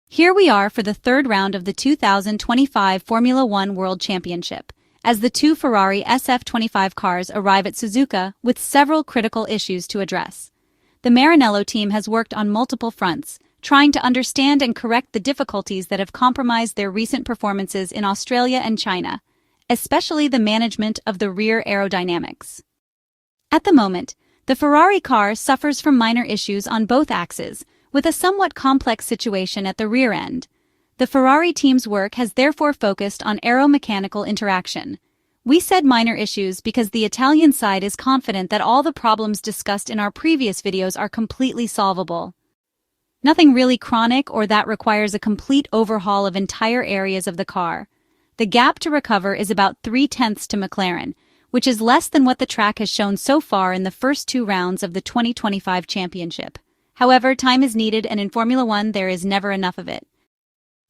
Here we are for the third round of the 2025 Formula One World Championship, as the two Ferrari SF-25 cars arrive at Suzuka with several critical issues to address. The Maranello team has worked on multiple fronts, trying to understand and correct the difficulties that have compromised their recent performances in Australia and China, especially the management of the rear aerodynamics. At the moment, the Ferrari car suffers from minor issues on both axes, with a somewhat complex situation at the rear end. The Ferrari team's work has therefore focused on aeromechanical interaction. We said minor issues because the Italian side is confident that all the problems discussed in our previous videos are completely solvable. Nothing really chronic or that requires a complete overhaul of entire areas of the car. The gap to recover is about 3/10 to McLaren, which is less than what the track has shown so far in the first two rounds of the 2025 championship. However, time is needed, and in Formula One there is never enough of it.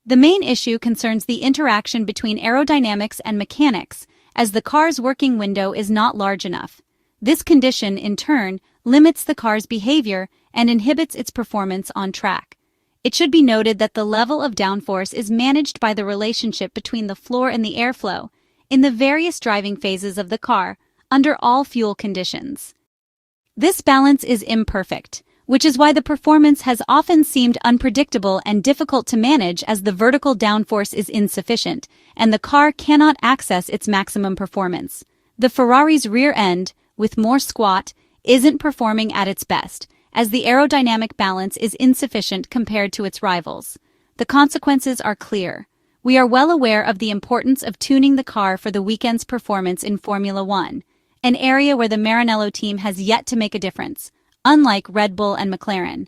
The main issue concerns the interaction between aerodynamics and mechanics, as the car's working window is not large enough. This condition, in turn, limits the car's behavior and inhibits its performance on track. It should be noted that the level of downforce is managed by the relationship between the floor and the airflow in the various driving phases of the car under all fuel conditions. This balance is imperfect, which is why the performance has often seemed unpredictable and difficult to manage, as the vertical downforce is insufficient and the car cannot access its maximum performance. The Ferrari's rear end, with more squat, isn't performing at its best, as the aerodynamic balance is insufficient compared to its rivals. The consequences are clear. We are well aware of the importance of tuning the car for the weekend's performance in Formula One, an area where the Maranello team has yet to make a difference, unlike Red Bull and McLaren.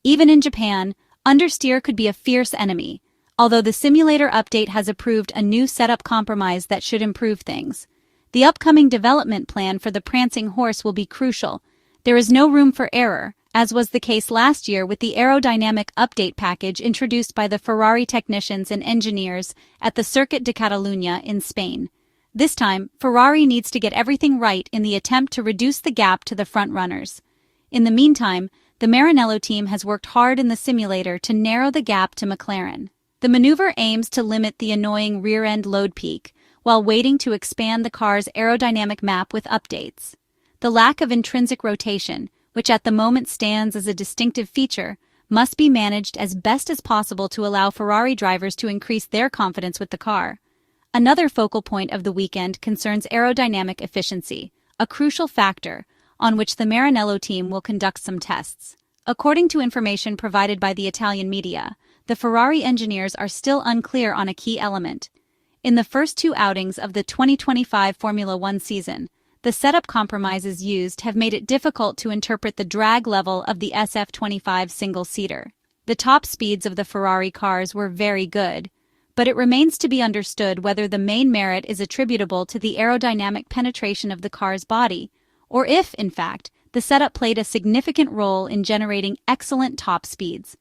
Even in Japan, understeer could be a fierce enemy, although the simulator update has approved a new setup compromise that should improve things. The upcoming development plan for the prancing horse will be crucial. There is no room for error, as was the case last year with the aerodynamic update package introduced by the Ferrari technicians and engineers at the Circuit de Catalunya in Spain. This time, Ferrari needs to get everything right in the attempt to reduce the gap to the front runners. In the meantime, the Maranello team has worked hard in the simulator to narrow the gap to McLaren. The maneuver aims to limit the annoying rear-end load peak, while waiting to expand the car's aerodynamic map with updates. The lack of intrinsic rotation, which at the moment stands as a distinctive feature, must be managed as best as possible to allow Ferrari drivers to increase their confidence with the car. Another focal point of the weekend concerns aerodynamic efficiency, a crucial factor on which the Maranello team will conduct some tests. According to information provided by the Italian media, the Ferrari engineers are still unclear on a key element. In the first two outings of the 2025 Formula One season, the setup compromises used have made it difficult to interpret the drag level of the SF-25 single-seater. The top speeds of the Ferrari cars were very good, but it remains to be understood whether the main merit is attributable to the aerodynamic penetration of the car's body, or if, in fact, the setup played a significant role in generating excellent top speeds.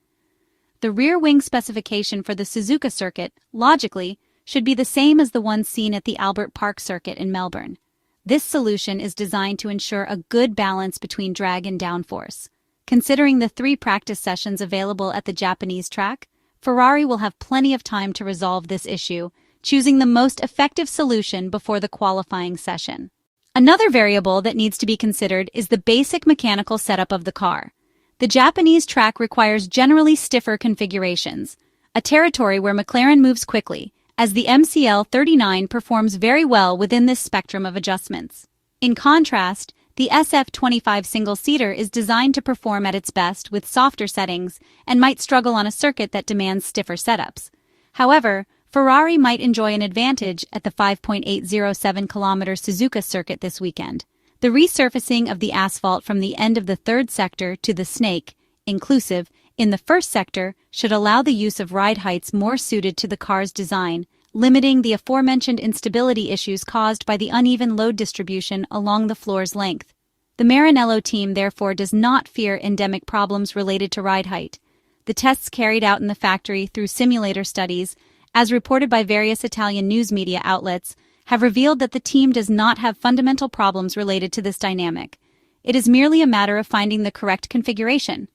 The rear wing specification for the Suzuka circuit, logically, should be the same as the one seen at the Albert Park circuit in Melbourne. This solution is designed to ensure a good balance between drag and downforce. Considering the 3 practice sessions available at the Japanese track, Ferrari will have plenty of time to resolve this issue, choosing the most effective solution before the qualifying session. Another variable that needs to be considered is the basic mechanical setup of the car. The Japanese track requires generally stiffer configurations, a territory where McLaren moves quickly, as the MCL39 performs very well within this spectrum of adjustments. In contrast, the SF-25 single-seater is designed to perform at its best with softer settings and might struggle on a circuit that demands stiffer setups. However, Ferrari might enjoy an advantage at the 5.807-kilometer Suzuka circuit this weekend. The resurfacing of the asphalt from the end of the third sector to the snake, inclusive, in the first sector should allow the use of ride heights more suited to the car's design, limiting the aforementioned instability issues caused by the uneven load distribution along the floor's length. The Maranello team therefore does not fear endemic problems related to ride height. The tests carried out in the factory through simulator studies, as reported by various Italian news media outlets, have revealed that the team does not have fundamental problems related to this dynamic. It is merely a matter of finding the correct configuration.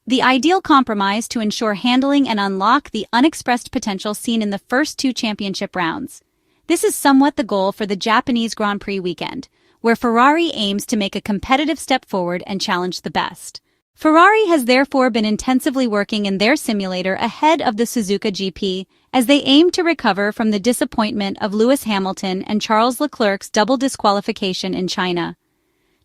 the ideal compromise to ensure handling and unlock the unexpressed potential seen in the first two championship rounds. This is somewhat the goal for the Japanese Grand Prix weekend, where Ferrari aims to make a competitive step forward and challenge the best. Ferrari has therefore been intensively working in their simulator ahead of the Suzuka GP, as they aim to recover from the disappointment of Lewis Hamilton and Charles Leclerc's double disqualification in China.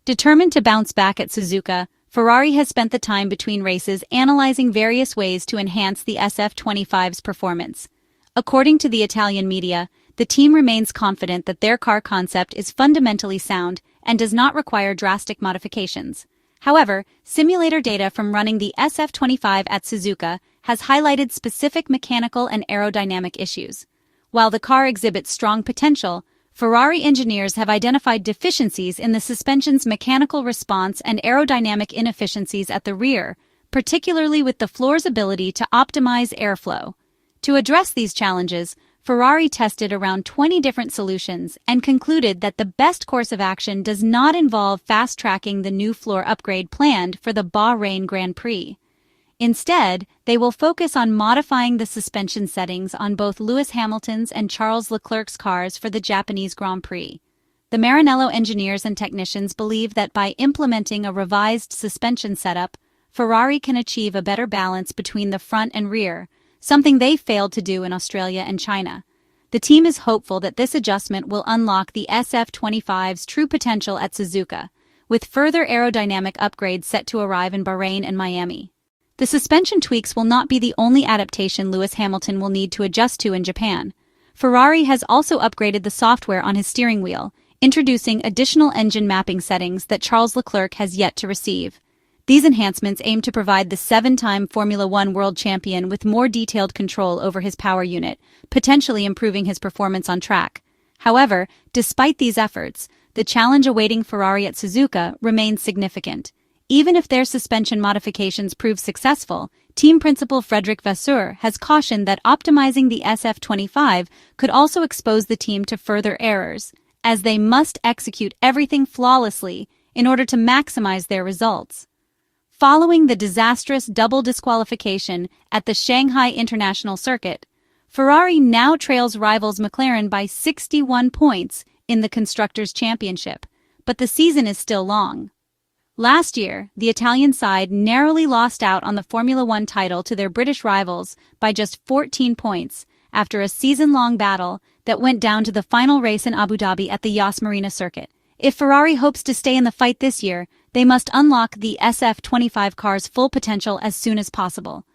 Determined to bounce back at Suzuka, Ferrari has spent the time between races analyzing various ways to enhance the SF-25's performance. According to the Italian media, the team remains confident that their car concept is fundamentally sound and does not require drastic modifications. However, simulator data from running the SF-25 at Suzuka has highlighted specific mechanical and aerodynamic issues. While the car exhibits strong potential, Ferrari engineers have identified deficiencies in the suspension's mechanical response and aerodynamic inefficiencies at the rear, particularly with the floor's ability to optimize airflow. To address these challenges, Ferrari tested around 20 different solutions and concluded that the best course of action does not involve fast-tracking the new floor upgrade planned for the Bahrain Grand Prix. Instead, they will focus on modifying the suspension settings on both Lewis Hamilton's and Charles Leclerc's cars for the Japanese Grand Prix. The Maranello engineers and technicians believe that by implementing a revised suspension setup, Ferrari can achieve a better balance between the front and rear, something they failed to do in Australia and China. The team is hopeful that this adjustment will unlock the SF-25's true potential at Suzuka, with further aerodynamic upgrades set to arrive in Bahrain and Miami. The suspension tweaks will not be the only adaptation Lewis Hamilton will need to adjust to in Japan. Ferrari has also upgraded the software on his steering wheel, introducing additional engine mapping settings that Charles Leclerc has yet to receive. These enhancements aim to provide the seven-time Formula One world champion with more detailed control over his power unit, potentially improving his performance on track. However, despite these efforts, the challenge awaiting Ferrari at Suzuka remains significant. Even if their suspension modifications prove successful, team principal Vasseur has cautioned that optimizing the SF-25 could also expose the team to further errors, as they must execute everything flawlessly in order to maximize their results. Following the disastrous double disqualification at the Shanghai International Circuit, Ferrari now trails rivals McLaren by 61 points in the Constructors' Championship, but the season is still long. Last year, the Italian side narrowly lost out on the Formula One title to their British rivals by just 14 points after a season-long battle that went down to the final race in Abu Dhabi at the Yas Marina circuit. If Ferrari hopes to stay in the fight this year, they must unlock the SF-25 car's full potential as soon as possible.